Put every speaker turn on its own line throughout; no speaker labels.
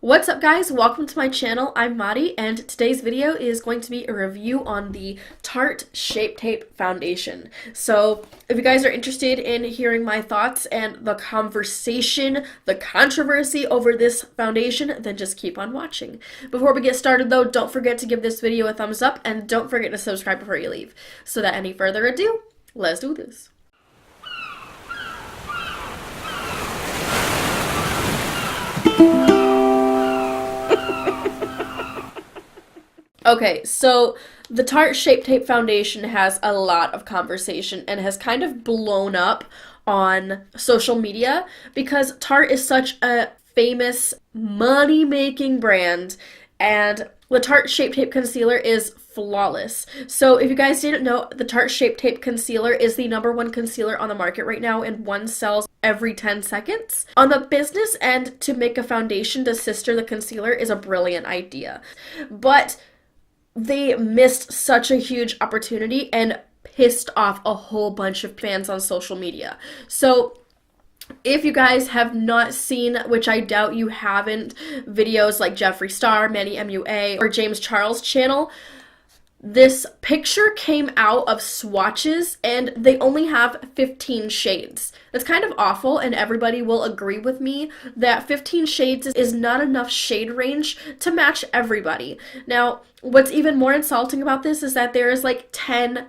What's up guys, welcome to my channel. I'm Madi and today's video is going to be a review on the Tarte Shape Tape Foundation. So if you guys are interested in hearing my thoughts and the conversation, the controversy over this foundation, then just keep on watching. Before we get started though, don't forget to give this video a thumbs up and don't forget to subscribe before you leave. So without any further ado, let's do this. Okay, so the Tarte Shape Tape Foundation has a lot of conversation and has kind of blown up on social media because Tarte is such a famous money-making brand and the Tarte Shape Tape Concealer is flawless. So if you guys didn't know, the Tarte Shape Tape Concealer is the #1 concealer on the market right now and one sells every 10 seconds. On the business end, to make a foundation to sister the concealer is a brilliant idea. But they missed such a huge opportunity and pissed off a whole bunch of fans on social media. So if you guys have not seen, which I doubt you haven't, videos like Jeffree Star, Manny MUA, or James Charles' channel, this picture came out of swatches and they only have 15 shades. That's kind of awful and everybody will agree with me that 15 shades is not enough shade range to match everybody. Now, what's even more insulting about this is that there is like 10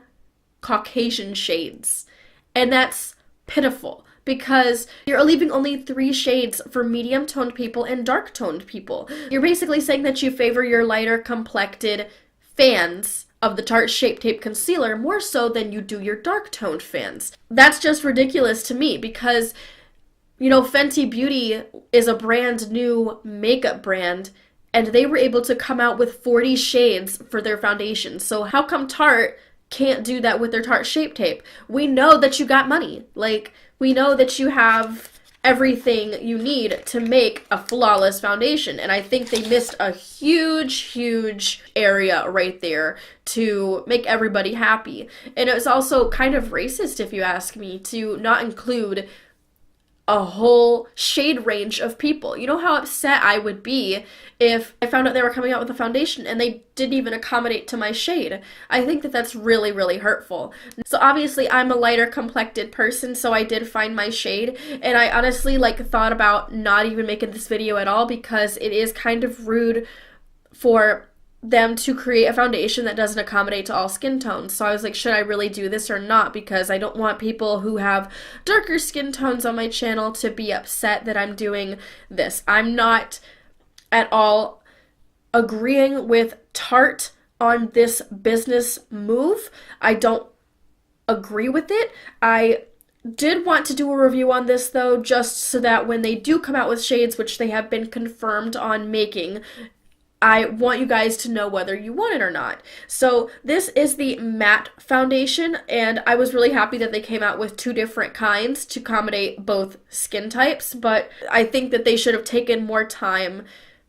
Caucasian shades and that's pitiful because you're leaving only 3 shades for medium-toned people and dark-toned people. You're basically saying that you favor your lighter complected fans of the Tarte Shape Tape Concealer more so than you do your dark-toned fans. That's just ridiculous to me because, you know, Fenty Beauty is a brand new makeup brand and they were able to come out with 40 shades for their foundation. So how come Tarte can't do that with their Tarte Shape Tape? We know that you got money. Like, we know that you have everything you need to make a flawless foundation. And I think they missed a huge area right there to make everybody happy. And it was also kind of racist, if you ask me, to not include a whole shade range of people. You know how upset I would be if I found out they were coming out with a foundation and they didn't even accommodate to my shade. I think that that's really hurtful. So obviously I'm a lighter complected person, so I did find my shade, and I honestly thought about not even making this video at all because it is kind of rude for them to create a foundation that doesn't accommodate to all skin tones. So I was like, should I really do this or not? Because I don't want people who have darker skin tones on my channel to be upset that I'm doing this. I'm not at all agreeing with Tarte on this business move. I don't agree with it. I did want to do a review on this though, just so that when they do come out with shades, which they have been confirmed on making, I want you guys to know whether you want it or not. So this is the matte foundation, and I was really happy that they came out with 2 different kinds to accommodate both skin types, but I think that they should have taken more time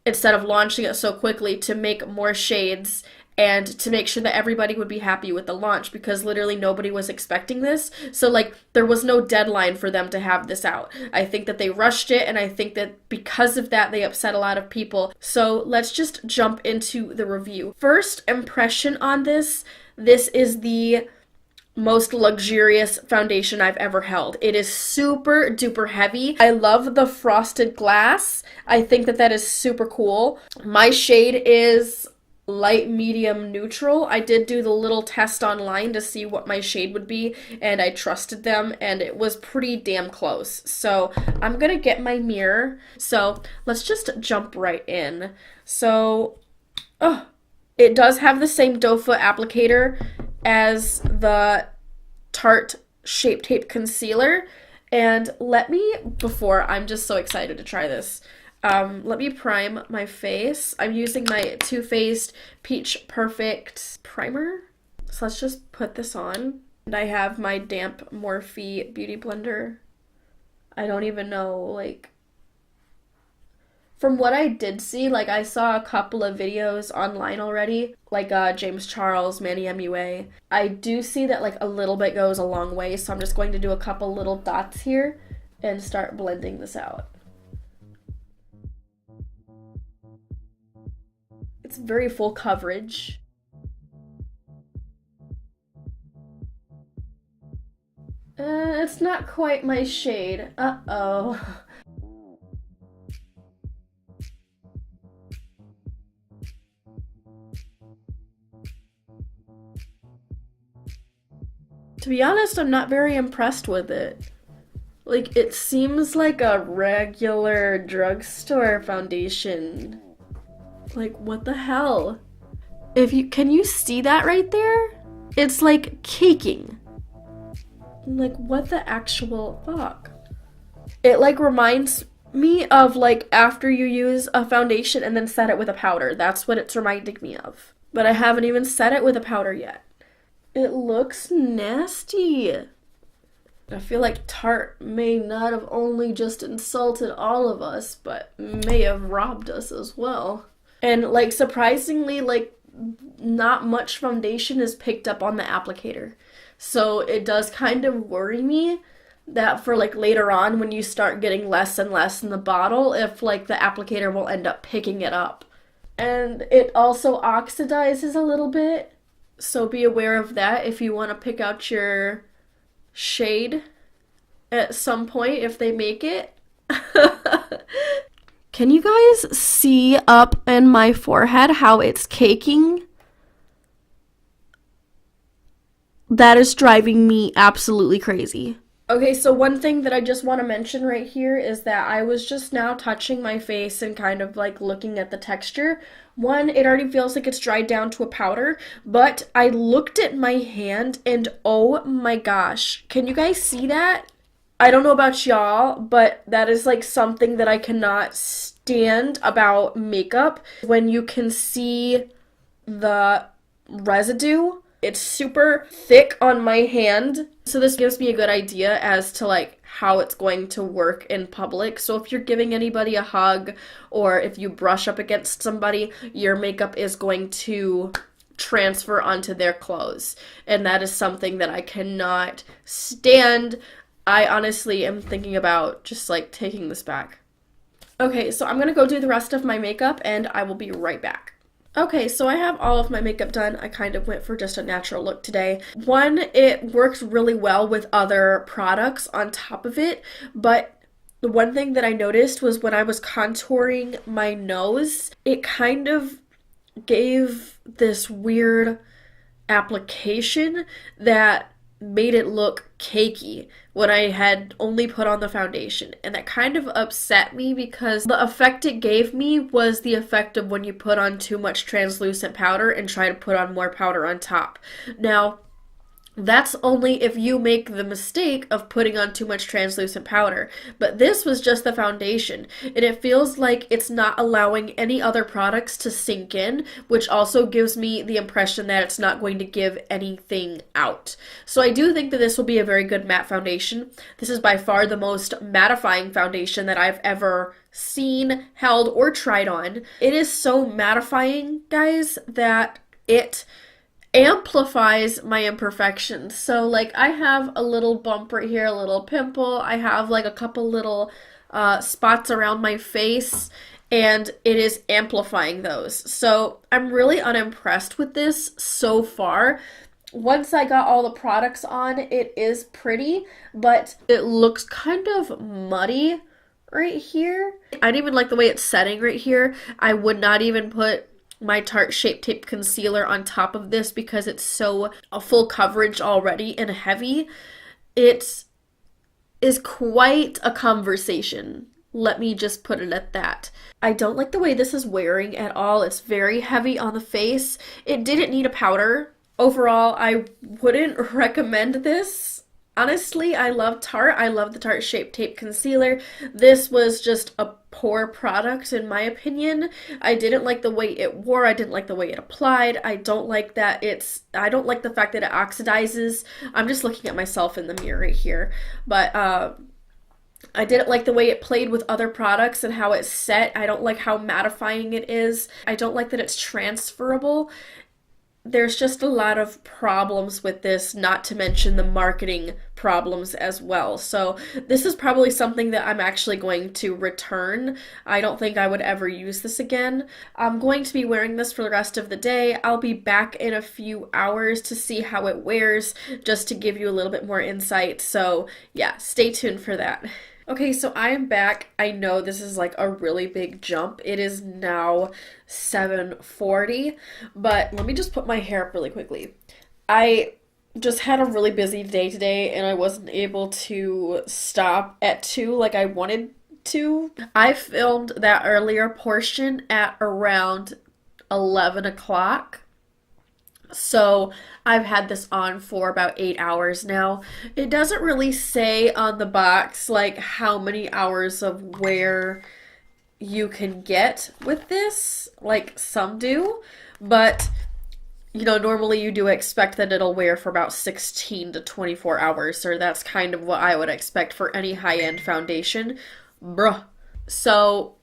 instead of launching it so quickly to make more shades and to make sure that everybody would be happy with the launch, because literally nobody was expecting this. So there was no deadline for them to have this out. I think that they rushed it, and I think that because of that they upset a lot of people. So let's just jump into the review. First impression on this is the most luxurious foundation I've ever held. It is super duper heavy. I love the frosted glass. I think that is super cool. My shade is light, medium, neutral. I did do the little test online to see what my shade would be, and I trusted them, and it was pretty damn close. So I'm gonna get my mirror. So let's just jump right in. So, it does have the same doe foot applicator as the Tarte Shape Tape Concealer, and I'm just so excited to try this. Let me prime my face. I'm using my Too Faced Peach Perfect primer. So let's just put this on. And I have my damp Morphe beauty blender. I don't even know, from what I did see, I saw a couple of videos online already, James Charles, Manny MUA. I do see that a little bit goes a long way, so I'm just going to do a couple little dots here and start blending this out. It's very full coverage. It's not quite my shade. Uh-oh. To be honest, I'm not very impressed with it. Like, it seems like a regular drugstore foundation. Like, what the hell? Can you see that right there? It's like caking. Like, what the actual fuck? It like reminds me of like after you use a foundation and then set it with a powder. That's what it's reminding me of. But I haven't even set it with a powder yet. It looks nasty. I feel like Tarte may not have only just insulted all of us, but may have robbed us as well. And like surprisingly, like not much foundation is picked up on the applicator. So it does kind of worry me that for like later on when you start getting less and less in the bottle, if like the applicator will end up picking it up. And it also oxidizes a little bit. So be aware of that if you want to pick out your shade at some point if they make it. Can you guys see up in my forehead how it's caking? That is driving me absolutely crazy. Okay, so one thing that I just want to mention right here is that I was just now touching my face and kind of like looking at the texture. One, it already feels like it's dried down to a powder, but I looked at my hand and oh my gosh, can you guys see that? I don't know about y'all, but that is like something that I cannot stand about makeup. When you can see the residue, it's super thick on my hand. So this gives me a good idea as to like how it's going to work in public. So if you're giving anybody a hug or if you brush up against somebody, your makeup is going to transfer onto their clothes. And that is something that I cannot stand. I honestly am thinking about just like taking this back. Okay, so I'm gonna go do the rest of my makeup and I will be right back. Okay, so I have all of my makeup done. I kind of went for just a natural look today. One, it works really well with other products on top of it, but the one thing that I noticed was when I was contouring my nose, it kind of gave this weird application that made it look cakey when I had only put on the foundation. And that kind of upset me because the effect it gave me was the effect of when you put on too much translucent powder and try to put on more powder on top. Now, that's only if you make the mistake of putting on too much translucent powder. But this was just the foundation, and it feels like it's not allowing any other products to sink in, which also gives me the impression that it's not going to give anything out. So I do think that this will be a very good matte foundation. This is by far the most mattifying foundation that I've ever seen, held, or tried on. It is so mattifying, guys, that it amplifies my imperfections. So like I have a little bump right here, a little pimple. I have like a couple little spots around my face, and it is amplifying those. So I'm really unimpressed with this so far. Once I got all the products on, it is pretty, but it looks kind of muddy right here. I don't even like the way it's setting right here. I would not even put my Tarte Shape Tape Concealer on top of this because it's so a full coverage already and heavy. It is quite a conversation. Let me just put it at that. I don't like the way this is wearing at all. It's very heavy on the face. It didn't need a powder. Overall, I wouldn't recommend this. Honestly, I love Tarte. I love the Tarte Shape Tape Concealer. This was just a poor product in my opinion. I didn't like the way it wore. I didn't like the way it applied. I don't like I don't like the fact that it oxidizes. I'm just looking at myself in the mirror right here. But I didn't like the way it played with other products and how it's set. I don't like how mattifying it is. I don't like that it's transferable. there's just a lot of problems with this, not to mention the marketing problems as well. So this is probably something that I'm actually going to return. I don't think I would ever use this again. I'm going to be wearing this for the rest of the day. I'll be back in a few hours to see how it wears, just to give you a little bit more insight. So yeah, stay tuned for that. Okay, so I am back. I know this is like a really big jump. It is now 7:40, but let me just put my hair up really quickly. I just had a really busy day today and I wasn't able to stop at 2 like I wanted to. I filmed that earlier portion at around 11 o'clock. So I've had this on for about 8 hours now. It doesn't really say on the box like how many hours of wear you can get with this, like some do, but normally you do expect that it'll wear for about 16 to 24 hours, or that's kind of what I would expect for any high-end foundation. Bruh. So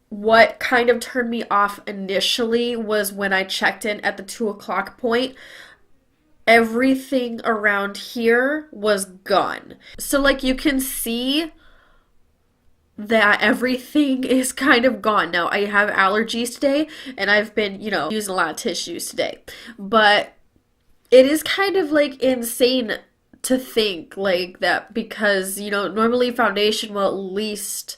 what kind of turned me off initially was when I checked in at the 2 o'clock point, everything around here was gone. So like you can see that everything is kind of gone. Now I have allergies today and I've been, using a lot of tissues today. But it is kind of like insane to think like that because, normally foundation will at least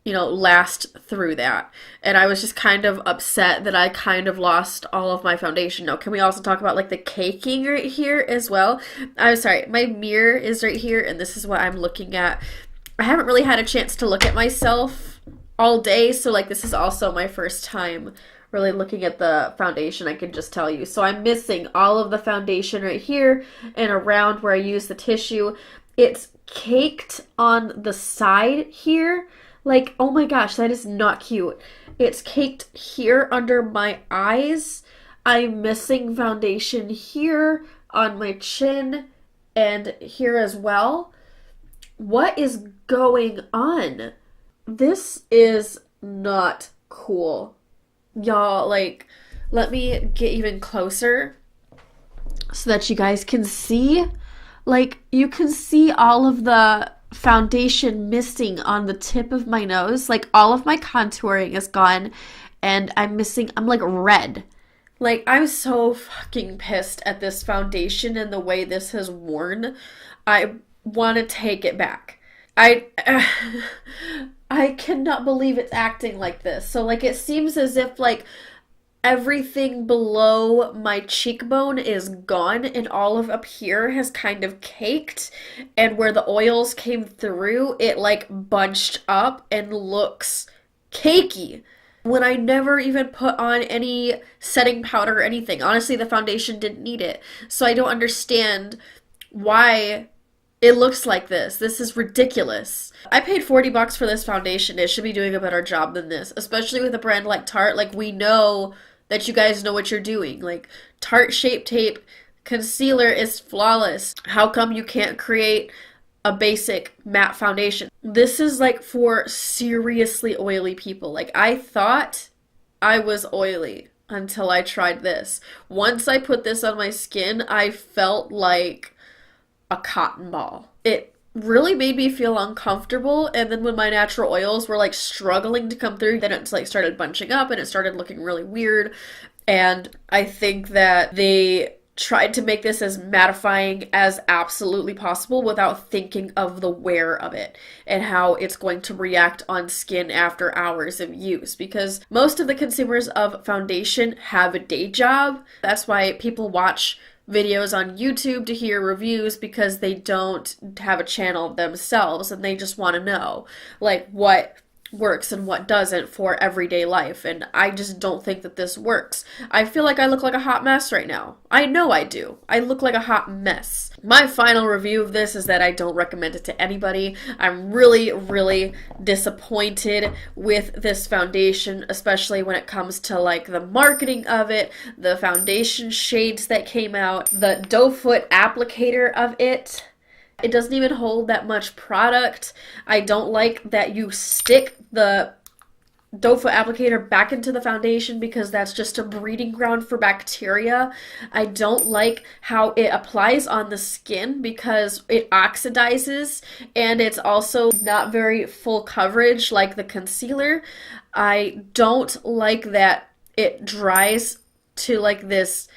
last through that. And I was just kind of upset that I kind of lost all of my foundation. Now, can we also talk about like the caking right here as well? I'm sorry, my mirror is right here and this is what I'm looking at. I haven't really had a chance to look at myself all day, so like this is also my first time really looking at the foundation, I can just tell you. So I'm missing all of the foundation right here and around where I use the tissue. It's caked on the side here. Like, oh my gosh, that is not cute. It's caked here under my eyes. I'm missing foundation here on my chin and here as well. What is going on? This is not cool. Y'all, like, let me get even closer so that you guys can see. Like, you can see all of the foundation missing on the tip of my nose. Like all of my contouring is gone and I'm like red. Like I'm so fucking pissed at this foundation and the way this has worn. I want to take it back. I cannot believe it's acting like this. So like it seems as if like everything below my cheekbone is gone and all of up here has kind of caked, and where the oils came through it like bunched up and looks cakey when I never even put on any setting powder or anything. Honestly, the foundation didn't need it, so I don't understand why it looks like this. This is ridiculous. I paid $40 for this foundation. It should be doing a better job than this, especially with a brand like Tarte. Like, we know that you guys know what you're doing. Like, Tarte Shape Tape concealer is flawless. How come you can't create a basic matte foundation? This is like for seriously oily people. Like, I thought I was oily until I tried this. Once I put this on my skin, I felt like a cotton ball. It really made me feel uncomfortable, and then when my natural oils were like struggling to come through, then it's like started bunching up and it started looking really weird. And I think that they tried to make this as mattifying as absolutely possible without thinking of the wear of it and how it's going to react on skin after hours of use, because most of the consumers of foundation have a day job. That's why people watch videos on YouTube to hear reviews, because they don't have a channel themselves and they just want to know like what works and what doesn't for everyday life. And I just don't think that this works. I feel like I look like a hot mess right now. I know I do. I look like a hot mess. My final review of this is that I don't recommend it to anybody. I'm really, really disappointed with this foundation, especially when it comes to like the marketing of it, the foundation shades that came out, the doe foot applicator of it. It doesn't even hold that much product. I don't like that you stick the doe foot applicator back into the foundation because that's just a breeding ground for bacteria. I don't like how it applies on the skin because it oxidizes, and it's also not very full coverage like the concealer. I don't like that it dries to like this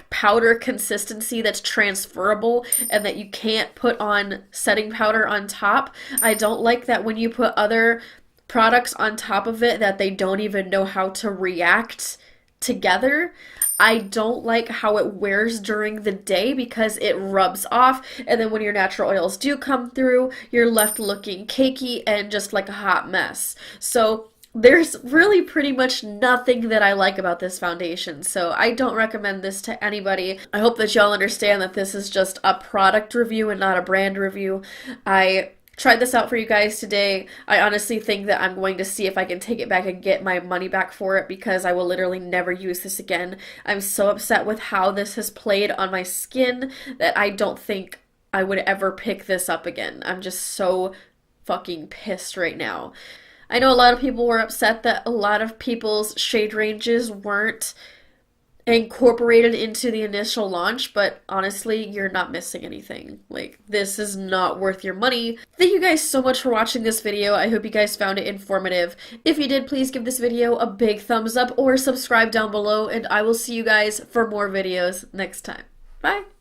powder consistency that's transferable and that you can't put on setting powder on top. I don't like that when you put other products on top of it that they don't even know how to react together. I don't like how it wears during the day because it rubs off, and then when your natural oils do come through, you're left looking cakey and just like a hot mess. So there's really pretty much nothing that I like about this foundation, so I don't recommend this to anybody. I hope that y'all understand that this is just a product review and not a brand review. I tried this out for you guys today. I honestly think that I'm going to see if I can take it back and get my money back for it because I will literally never use this again. I'm so upset with how this has played on my skin that I don't think I would ever pick this up again. I'm just so fucking pissed right now. I know a lot of people were upset that a lot of people's shade ranges weren't incorporated into the initial launch, but honestly, you're not missing anything. Like, this is not worth your money. Thank you guys so much for watching this video. I hope you guys found it informative. If you did, please give this video a big thumbs up or subscribe down below, and I will see you guys for more videos next time. Bye!